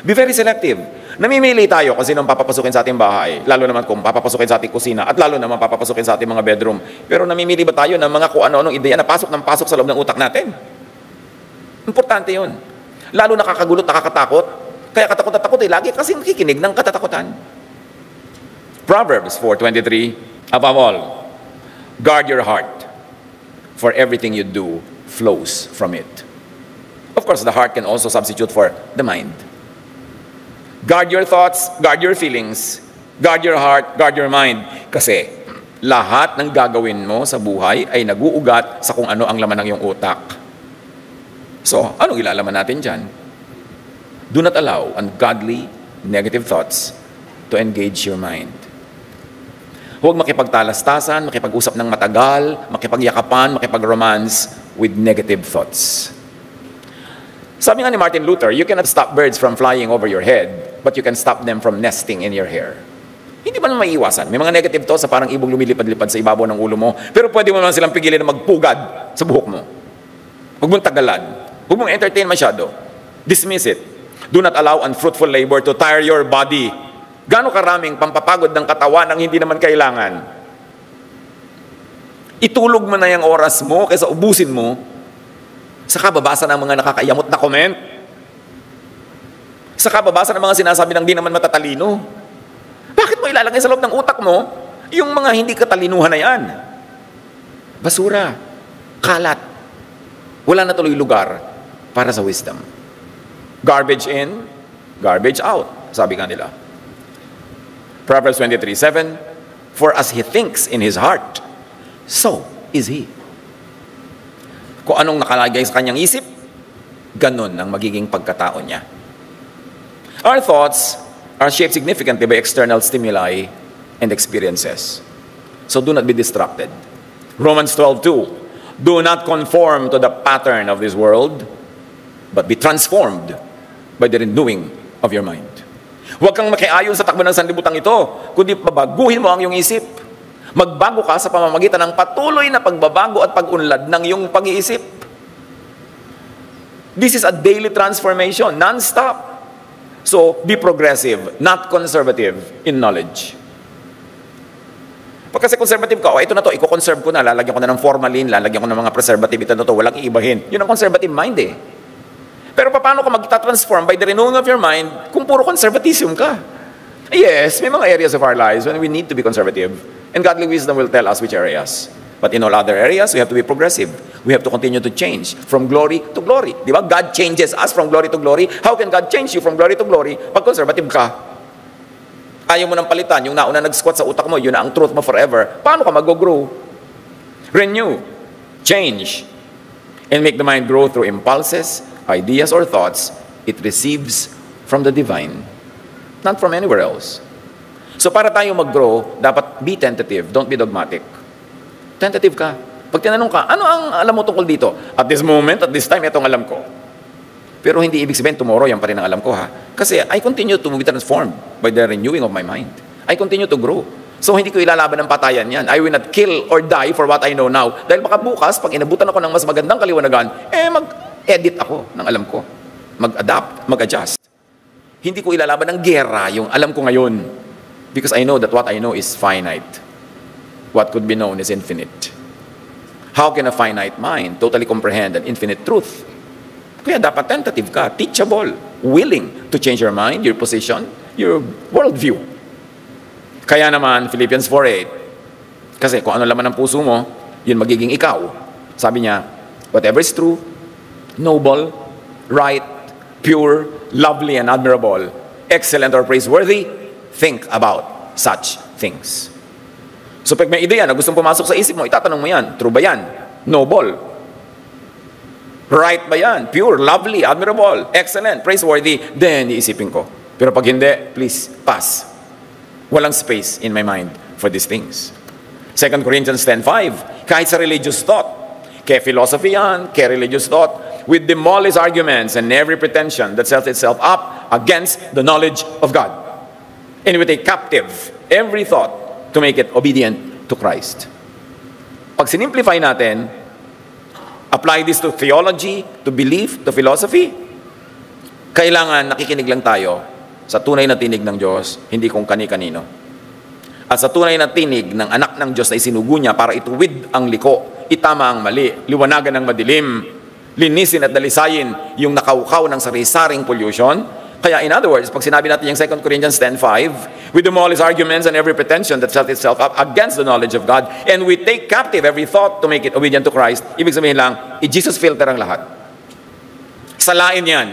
[SPEAKER 1] Be very selective. Namimili tayo kung sino papapasukin sa ating bahay, lalo naman kung papapasukin sa ating kusina, at lalo naman papapasukin sa ating mga bedroom. Pero namimili ba tayo ng mga kung ano-anong ideya na pasok ng pasok sa loob ng utak natin? Importante yun. Lalo nakakagulot, nakakatakot. Kaya katakot na takot lagi kasi nakikinig ng katatakutan. Proverbs 4:23, above all, guard your heart, for everything you do flows from it. Of course, the heart can also substitute for the mind. Guard your thoughts, guard your feelings, guard your heart, guard your mind. Kasi lahat ng gagawin mo sa buhay ay naguugat sa kung ano ang laman ng iyong utak. So, anong ilalaman natin dyan? Do not allow ungodly, negative thoughts to engage your mind. Huwag makipagtalastasan, makipag-usap ng matagal, makipagyakapan, makipag-romance with negative thoughts. Sabi nga ni Martin Luther, you cannot stop birds from flying over your head, but you can stop them from nesting in your hair. Hindi man maiiwasan. May mga negative thoughts sa parang ibong lumilipad-lipad sa ibabaw ng ulo mo, pero pwede mo naman silang pigilin na magpugad sa buhok mo. Huwag mong tagalan. Huwag mong entertain masyado. Dismiss it. Do not allow unfruitful labor to tire your body. Gaano karaming pampapagod ng katawan ang hindi naman kailangan? Itulog mo na yung oras mo kaysa ubusin mo sa kababasa ng mga nakakayamot na comment. Sa kababasa ng mga sinasabi ng di naman matatalino. Bakit mo ilalagay sa loob ng utak mo yung mga hindi katalinuhan na yan? Basura. Kalat. Wala na tuloy lugar para sa wisdom. Garbage in, garbage out, sabi nga nila. Proverbs 23:7, for as he thinks in his heart, so is he. Kung anong nakalagay sa kanyang isip, ganun ang magiging pagkatao niya. Our thoughts are shaped significantly by external stimuli and experiences. So do not be distracted. Romans 12:2, do not conform to the pattern of this world, but be transformed by the renewing of your mind. Huwag kang makiayon sa takbo ng sanlibutan ito, kundi babaguhin mo ang iyong isip. Magbago ka sa pamamagitan ng patuloy na pagbabago at pag-unlad ng iyong pag-iisip. This is a daily transformation, non-stop. So, be progressive, not conservative in knowledge. Pag kasi conservative ka, ito na to, i-conserve ko na, lalagyan ko na ng formalin, lalagyan ko ng mga preservative, ito na to, walang iibahin. Yun ang conservative mind Pero paano ka magta-transform by the renewing of your mind kung puro conservatism ka? Yes, may mga areas of our lives when we need to be conservative. And godly wisdom will tell us which areas. But in all other areas, we have to be progressive. We have to continue to change from glory to glory. Di ba? God changes us from glory to glory. How can God change you from glory to glory pag conservative ka? Ayaw mo ng palitan. Yung nauna nag-squat sa utak mo, yun na ang truth mo forever. Paano ka mag-grow? Renew. Change. And make the mind grow through impulses, ideas, or thoughts it receives from the divine, not from anywhere else. So para tayo mag-grow, dapat be tentative, don't be dogmatic. Tentative ka. Pag tinanong ka, ano ang alam mo tungkol dito? At this moment, at this time, itong alam ko. Pero hindi ibig sabihin, tomorrow, yan pa rin ang alam ko Kasi I continue to be transformed by the renewing of my mind. I continue to grow. So hindi ko ilalaban ng patayan yan. I will not kill or die for what I know now. Dahil baka bukas, pag inabutan ako ng mas magandang kaliwanagan, mag-edit ako ng alam ko. Mag-adapt, mag-adjust. Hindi ko ilalaban ng gera yung alam ko ngayon. Because I know that what I know is finite. What could be known is infinite. How can a finite mind totally comprehend an infinite truth? Kaya dapat tentative ka, teachable, willing to change your mind, your position, your worldview. Kaya naman, Philippians 4:8, kasi kung ano laman ng puso mo, yun magiging ikaw. Sabi niya, whatever is true, noble, right, pure, lovely, and admirable, excellent or praiseworthy, think about such things. So pag may ideya na gustong pumasok sa isip mo, itatanong mo yan, true ba yan? Noble? Right ba yan? Pure, lovely, admirable, excellent, praiseworthy. Then, iisipin ko. Pero pag hindi, please, pass. Walang space in my mind for these things. 2 Corinthians 10:5, kahit sa religious thought, kaya philosophy yan, kaya religious thought, with demolish arguments and every pretension that sets itself up against the knowledge of God. And we take captive every thought to make it obedient to Christ. Pag sinimplify natin, apply this to theology, to belief, to philosophy, kailangan nakikinig lang tayo sa tunay na tinig ng Diyos, hindi kung kani-kanino. At sa tunay na tinig ng anak ng Diyos na isinugo niya para ituwid ang liko, itama ang mali, liwanagan ng madilim, linisin at dalisayin yung nakaukaw ng sari-saring pollution. Kaya in other words, pag sinabi natin yung 2 Corinthians 10:5, we demolish arguments and every pretension that sets itself up against the knowledge of God, and we take captive every thought to make it obedient to Christ. Ibig sabihin lang, i-Jesus filter ang lahat. Salain yan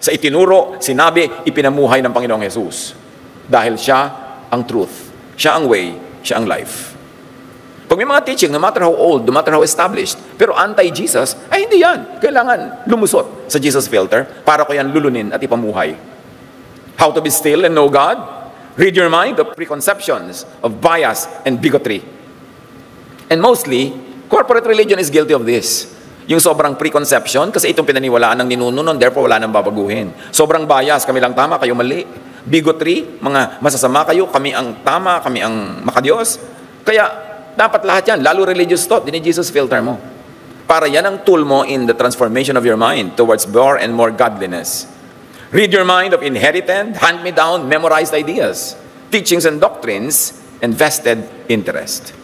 [SPEAKER 1] sa itinuro, sinabi, ipinamuhay ng Panginoong Jesus. Dahil siya ang truth, siya ang way, siya ang life. Pag may mga teaching, no matter how old, no matter how established, pero anti-Jesus, ay hindi yan. Kailangan lumusot sa Jesus filter para ko yan lulunin at ipamuhay. How to be still and know God? Rid your mind of preconceptions, of bias and bigotry. And mostly, corporate religion is guilty of this. Yung sobrang preconception, kasi itong pinaniwalaan ng ninuno nun, therefore wala nang babaguhin. Sobrang bias, kami lang tama, kayo mali. Bigotry, mga masasama kayo, kami ang tama, kami ang makadiyos. Kaya, dapat lahat yan, lalo religious thought, Jesus filter mo. Para yan ang tool mo in the transformation of your mind towards more and more godliness. Rid your mind of inherited, hand-me-down, memorized ideas, teachings and doctrines, and vested interest.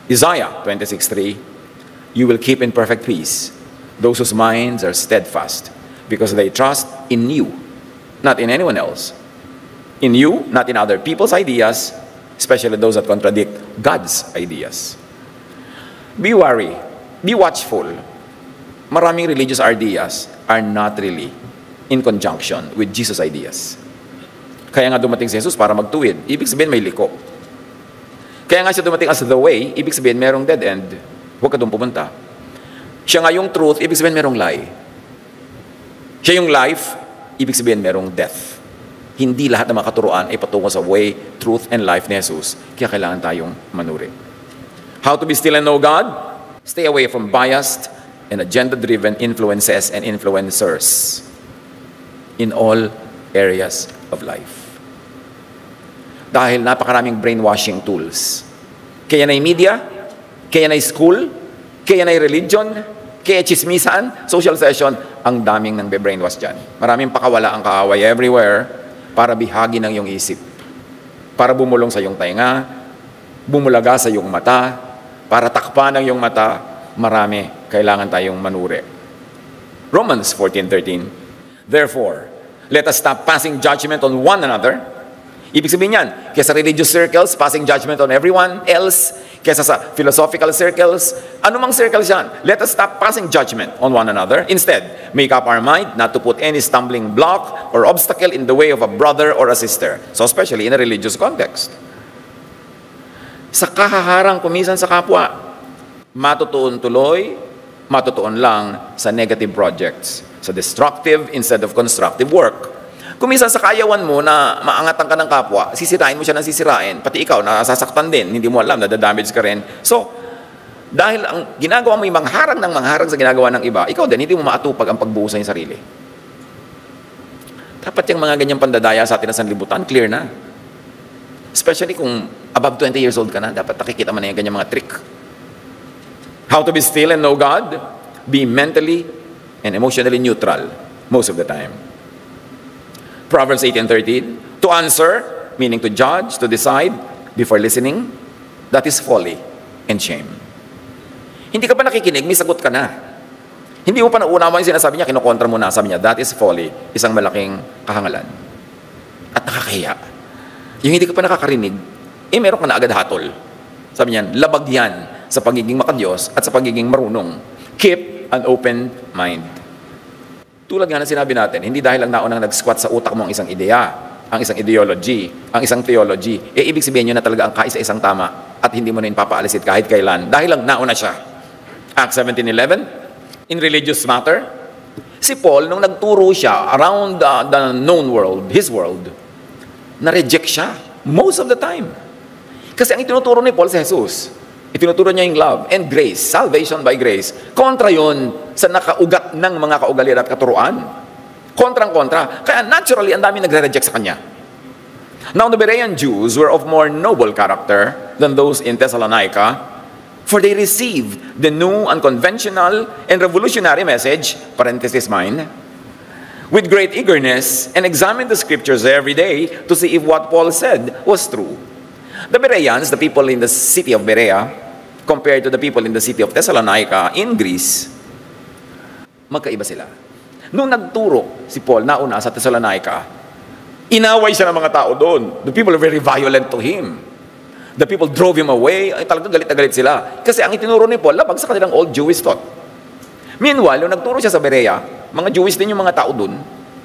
[SPEAKER 1] Isaiah 26:3, you will keep in perfect peace those whose minds are steadfast, because they trust in you, not in anyone else. In you, not in other people's ideas, especially those that contradict God's ideas. Be wary, be watchful. Maraming religious ideas are not really in conjunction with Jesus' ideas. Kaya nga dumating si Jesus para magtuwid. Ibig sabihin may liko. Kaya nga siya dumating as the way, ibig sabihin merong dead end. Huwag ka doon pumunta. Siya nga yung truth, ibig sabihin merong lie. Siya yung life, ibig sabihin merong death. Hindi lahat ng mga katuruan ay patungo sa way, truth, and life ni Jesus. Kaya kailangan tayong manuri. How to be still and know God? Stay away from biased and agenda-driven influences and influencers in all areas of life. Dahil napakaraming brainwashing tools. Kaya na media, kaya na school, kaya na religion, kaya chismisan, social session, ang daming nang be-brainwash dyan. Maraming pakawala ang kaaway everywhere para bihagi ng iyong isip. Para bumulong sa iyong tainga, bumulaga sa iyong mata, para takpan ng iyong mata, marami, kailangan tayong manuri. Romans 14:13, therefore, let us stop passing judgment on one another. Ibig sabihin yan, kesa religious circles, passing judgment on everyone else, kesa sa philosophical circles, anumang circles yan, let us stop passing judgment on one another. Instead, make up our mind not to put any stumbling block or obstacle in the way of a brother or a sister. So especially in a religious context. Sa kahaharang kumisan sa kapwa, matutuon tuloy, matutuon lang sa negative projects, sa destructive instead of constructive work. Kumisan sa kayawan mo na maangatan ka ng kapwa, sisirain mo siya ng sisirain, pati ikaw, nasasaktan din, hindi mo alam, nadadamage ka rin. So, dahil ang ginagawa mo yung mangharang ng mangharang sa ginagawa ng iba, ikaw din, hindi mo maatupag ang pagbuo sa iyong sarili. Dapat yung mga ganyang pandadaya sa atin na sanlibutan, clear na. Especially kung above 20 years old ka na, dapat nakikita mo na yung ganyang mga trick. How to be still and know God? Be mentally and emotionally neutral most of the time. Proverbs 18:13, to answer, meaning to judge, to decide, before listening, that is folly and shame. Hindi ka pa nakikinig, may sagot ka na. Hindi mo pa nauunawa yung sinasabi niya, kinukontra mo na, sabi niya, that is folly, isang malaking kahangalan. At nakakahiya. Yung hindi ka pa nakakarinig, meron ka na agad hatol. Sabi niya, labag yan sa pagiging makadiyos at sa pagiging marunong. Keep an open mind. Tulad nga na sinabi natin, hindi dahil lang naunang nag-squat sa utak mo ang isang ideya, ang isang ideology, ang isang theology, ibig sabihin nyo na talaga ang kaisa-isang tama at hindi mo na yun papaalisit kahit kailan dahil lang nauna siya. Acts 17:11, in religious matter. Si Paul, nung nagturo siya around the known world, his world, na-reject siya most of the time. Kasi ang itinuturo ni Paul si Jesus, itinuturo niya yung love and grace, salvation by grace. Kontra yun sa nakaugat ng mga kaugalian at katuruan. Kontrang-kontra. Kaya naturally, ang dami nagre-reject sa kanya. Now, the Berean Jews were of more noble character than those in Thessalonica, for they received the new, unconventional, and revolutionary message, parenthesis mine, with great eagerness, and examined the scriptures every day to see if what Paul said was true. The Bereans, the people in the city of Berea, compared to the people in the city of Thessalonica in Greece, magkaiba sila. Nung nagturo si Paul nauna sa Thessalonica, inaway siya ng mga tao doon. The people are very violent to him. The people drove him away. Ay, talagang galit na galit sila. Kasi ang itinuro ni Paul, labag sa kanilang old Jewish thought. Meanwhile, nung nagturo siya sa Berea, mga Jewish din yung mga tao doon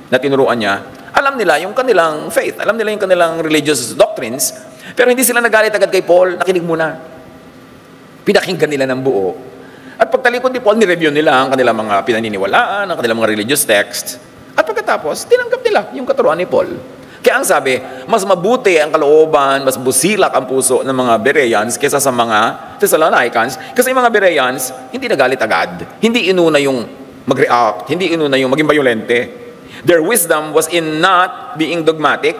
[SPEAKER 1] na tinuruan niya, alam nila yung kanilang faith, alam nila yung kanilang religious doctrines, pero hindi sila nagalit agad kay Paul, nakinig muna. Pinakinggan nila ng buo. At pagtalikod ni Paul, nireview nila ang kanilang mga pinaniniwalaan, ang kanilang mga religious texts. At pagkatapos, tinanggap nila yung katuruan ni Paul. Kaya ang sabi, mas mabuti ang kalooban, mas busilak ang puso ng mga Bereans kaysa sa mga Thessalonians. Kasi yung mga Bereans, hindi nagalit agad. Hindi inuna yung mag-react, hindi inuna yung maging violente. Their wisdom was in not being dogmatic,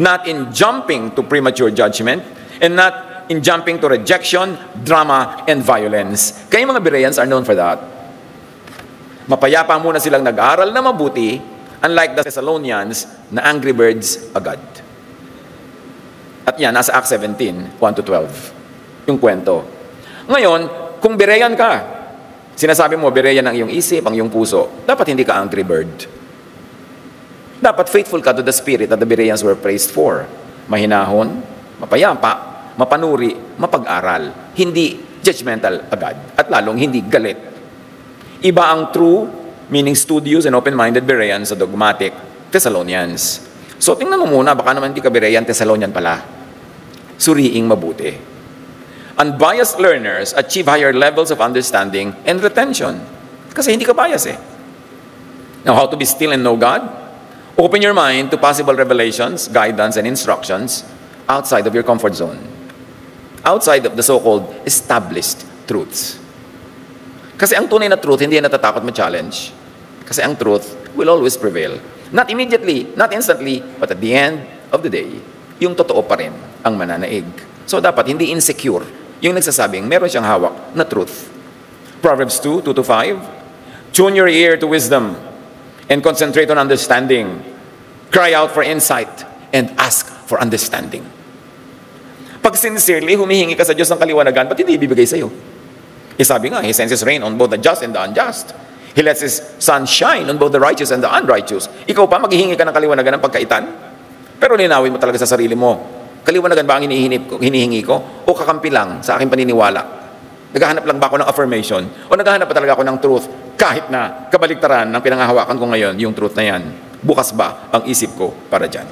[SPEAKER 1] not in jumping to premature judgment, and not in jumping to rejection, drama, and violence. Kaya yung mga Bereans are known for that. Mapayapa muna silang nag-aaral na mabuti, unlike the Thessalonians na angry birds agad. At yan, nasa Acts 17, 1-12. Yung kwento. Ngayon, kung Berean ka, sinasabi mo, Berean ang iyong isip, ang iyong puso, dapat hindi ka angry bird. Dapat faithful ka to the spirit that the Bereans were praised for. Mahinahon, mapayapa, mapanuri, mapag-aral. Hindi judgmental agad. At lalong hindi galit. Iba ang true, meaning studious and open-minded Bereans sa dogmatic Thessalonians. So tingnan mo muna, baka naman hindi ka Berean, Thessalonian pala. Suriing mabuti. Unbiased learners achieve higher levels of understanding and retention. Kasi hindi ka bias eh. Now, how to be still and know God? Open your mind to possible revelations, guidance, and instructions outside of your comfort zone. Outside of the so-called established truths. Kasi ang tunay na truth, hindi yan natatakot ma-challenge. Kasi ang truth will always prevail. Not immediately, not instantly, but at the end of the day, yung totoo pa rin ang mananaig. So dapat hindi insecure yung nagsasabing meron siyang hawak na truth. Proverbs 2:2-5, tune your ear to wisdom and concentrate on understanding. Cry out for insight and ask for understanding. Pag sincerely humihingi ka sa Diyos ng kaliwanagan, ba't hindi ibibigay sa'yo? Sabi nga, He sends His rain on both the just and the unjust. He lets His sun shine on both the righteous and the unrighteous. Ikaw pa, maghihingi ka ng kaliwanagan ng pagkaitan? Pero linawin mo talaga sa sarili mo. Kaliwanagan ba ang hinihingi ko? O kakampi lang sa aking paniniwala? Naghahanap lang ba ako ng affirmation? O naghahanap pa talaga ako ng truth? Kahit na kabaligtaran ng pinanghahawakan ko ngayon, yung truth na yan. Bukas ba ang isip ko para dyan?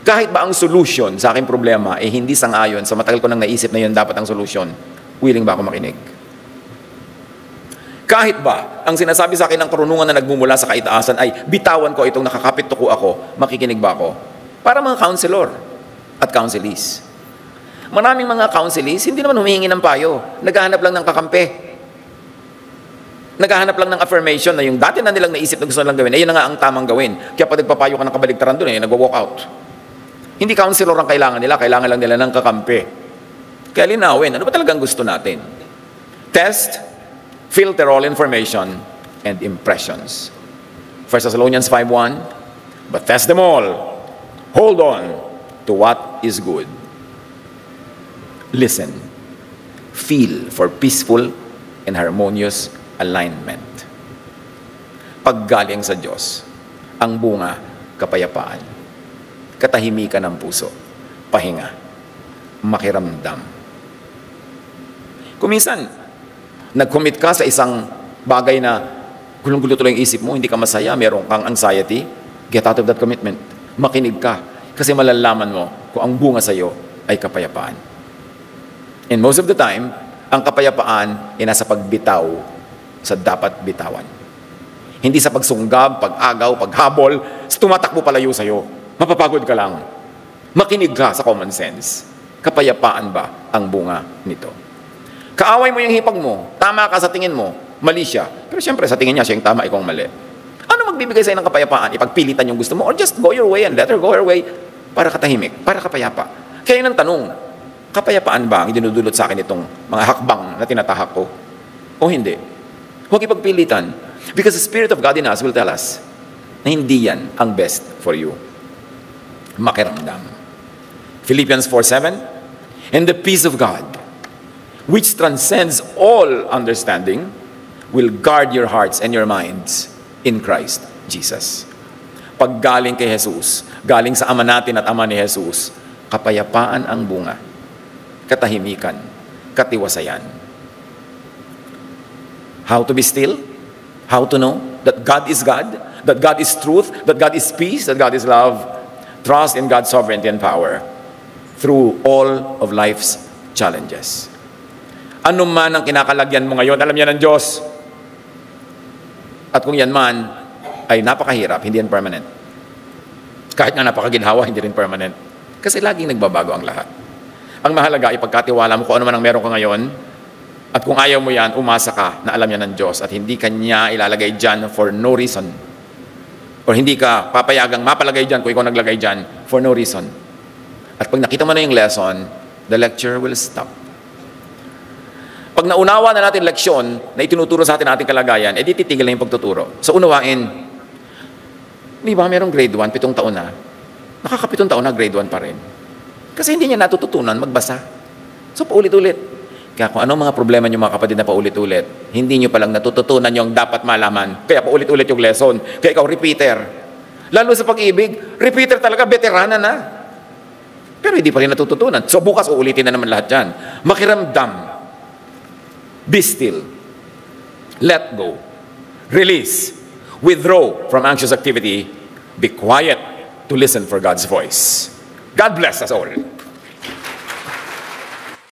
[SPEAKER 1] Kahit ba ang solution sa aking problema ay hindi sang-ayon sa matagal ko nang naisip na yun dapat ang solution, willing ba ako makinig? Kahit ba ang sinasabi sa akin ng karunungan na nagmumula sa kaitaasan ay bitawan ko itong nakakapit tuko ako, makikinig ba ako? Para mga counselor at counselees. Maraming mga counselees, hindi naman humihingi ng payo. Naghahanap lang ng kakampi. Naghahanap lang ng affirmation na yung dati na nilang naisip na gusto nilang gawin, ayun na nga ang tamang gawin. Kaya pag nagpapayo ka ng kabaligtaran doon, nag-walk out. Hindi counselor ang kailangan nila, kailangan lang nila ng kakampi. Kaya linawin, ano ba talagang gusto natin? Test, filter all information, and impressions. 1 Thessalonians 5:1, but test them all. Hold on to what is good. Listen. Feel for peaceful and harmonious alignment. Paggaling sa Diyos, ang bunga, kapayapaan. Katahimikan ng puso, pahinga, makiramdam. Kung minsan, nag-commit ka sa isang bagay na gulong-gulo tuloy ang isip mo, hindi ka masaya, meron kang anxiety, get out of that commitment. Makinig ka, kasi malalaman mo kung ang bunga sa iyo ay kapayapaan. And most of the time, ang kapayapaan ay nasa pagbitaw sa dapat bitawan. Hindi sa pagsunggab, pag-agaw, paghabol, sa tumatakbo palayo sa'yo. Mapapagod ka lang. Makinig ka sa common sense. Kapayapaan ba ang bunga nito? Kaaway mo yung hipag mo, tama ka sa tingin mo, mali siya. Pero siyempre sa tingin niya, siya yung tama, ikaw ang mali. Ano magbibigay sa'yo ng kapayapaan? Ipagpilitan yung gusto mo or just go your way and let her go her way para katahimik, para kapayapa. Kaya yun ang tanong, kapayapaan ba ang dinudulot sa akin itong mga hakbang na tinatahak ko? O hindi? Huwag ipagpilitan. Because the Spirit of God in us will tell us na hindi yan ang best for you. Makiramdam. Philippians 4:7, and the peace of God, which transcends all understanding, will guard your hearts and your minds in Christ Jesus. Pag galing kay Jesus, galing sa Ama natin at Ama ni Jesus, kapayapaan ang bunga, katahimikan, katiwasayan. How to be still? How to know that God is God, that God is truth, that God is peace, that God is love? Trust in God's sovereignty and power through all of life's challenges. Ano man ang kinakalagyan mo ngayon, alam yan ng Diyos. At kung yan man ay napakahirap, hindi yan permanent. Kahit nga napakaginhawa, hindi rin permanent. Kasi laging nagbabago ang lahat. Ang mahalaga ay pagkatiwala mo kung ano man ang meron ka ngayon. At kung ayaw mo yan, umasa ka na alam yan ng Diyos at hindi kanya ilalagay dyan for no reason. Or hindi ka papayagang mapalagay dyan kung ikaw naglagay dyan for no reason. At pag nakita mo na yung lesson, the lecture will stop. Pag naunawa na natin leksyon na itinuturo sa atin kalagayan, edi titigil na yung pagtuturo. So unawain, di ba merong grade 1, 7 taon na? Nakaka-7 taon na grade 1 pa rin. Kasi hindi niya natututunan magbasa. So paulit-ulit. Kaya kung anong mga problema niyo mga kapatid na paulit-ulit, hindi niyo palang natututunan yung dapat malaman. Kaya paulit-ulit yung lesson. Kaya ikaw repeater. Lalo sa pag-ibig, repeater talaga, veterana na. Pero hindi pa rin natututunan. So bukas uulitin na naman lahat yan. Makiramdam. Be still. Let go. Release. Withdraw from anxious activity. Be quiet to listen for God's voice. God bless us all.